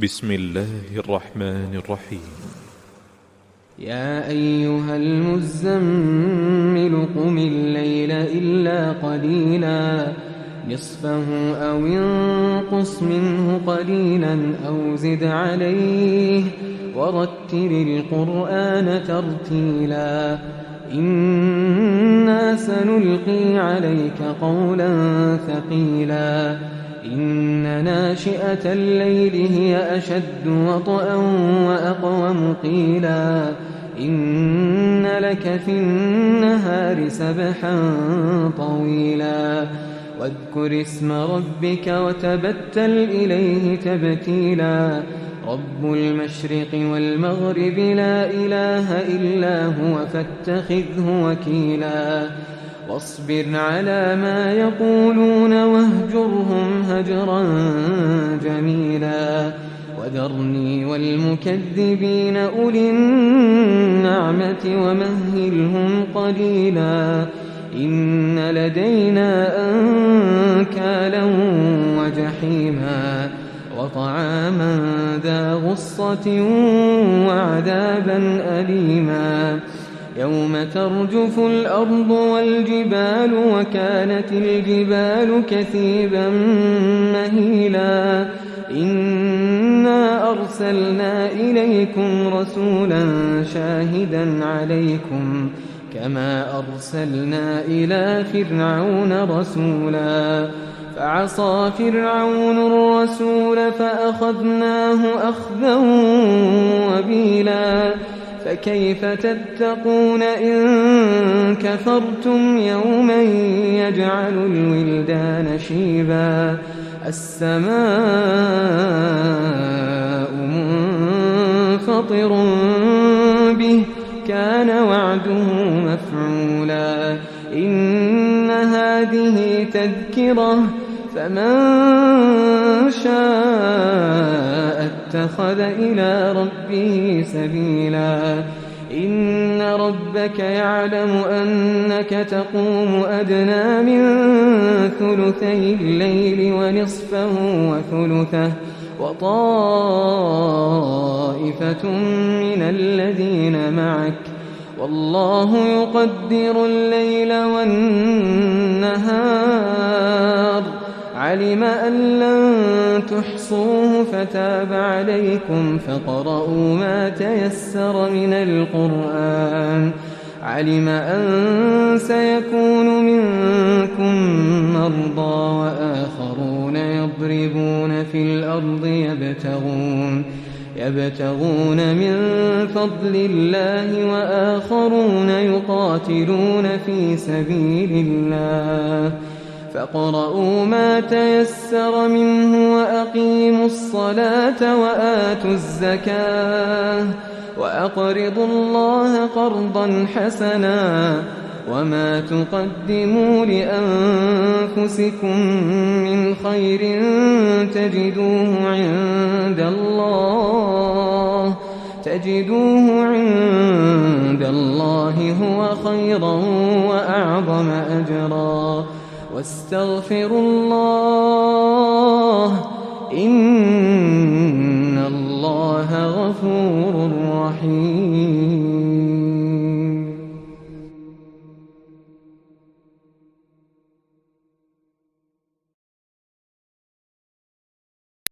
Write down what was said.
بسم الله الرحمن الرحيم. يا أيها المزمل قم الليل إلا قليلا نصفه أو انقص منه قليلا أو زد عليه ورتل القرآن ترتيلا إنا سنلقي عليك قولا ثقيلا إن ناشئة الليل هي أشد وطئا وأقوم قيلا إن لك في النهار سبحا طويلا واذكر اسم ربك وتبتل إليه تبتيلا رب المشرق والمغرب لا إله إلا هو فاتخذه وكيلا واصبر على ما يقولون واهجرهم هجرا جميلا وذرني والمكذبين أولي النعمة ومهلهم قليلا إن لدينا أنكالا وجحيما وطعاما ذا غصة وعذابا أليما يوم ترجف الأرض والجبال وكانت الجبال كثيبا مهيلا إنا أرسلنا إليكم رسولا شاهدا عليكم كما أرسلنا إلى فرعون رسولا فعصى فرعون الرسول فأخذناه أخذا وبيلا فكيف تتقون إن كفرتم يوما يجعل الولدان شيبا السماء منفطر به كان وعده مفعولا إن هذه تذكرة فمن شاء اتخذ إلى ربه سبيلا إن ربك يعلم أنك تقوم أدنى من ثلثي الليل ونصفه وثلثه وطائفة من الذين معك والله يقدر الليل والنهار علم أن لن تحصوه فتاب عليكم فاقرؤوا ما تيسر من القرآن علم أن سيكون منكم مرضى وآخرون يضربون في الأرض يبتغون من فضل الله وآخرون يقاتلون في سبيل الله فاقرؤوا ما تيسر منه وأقيموا الصلاة وآتوا الزكاة وأقرضوا الله قرضا حسنا وما تقدموا لأنفسكم من خير تجدوه عند الله هو خيرا وأعظم أجرا واستغفروا الله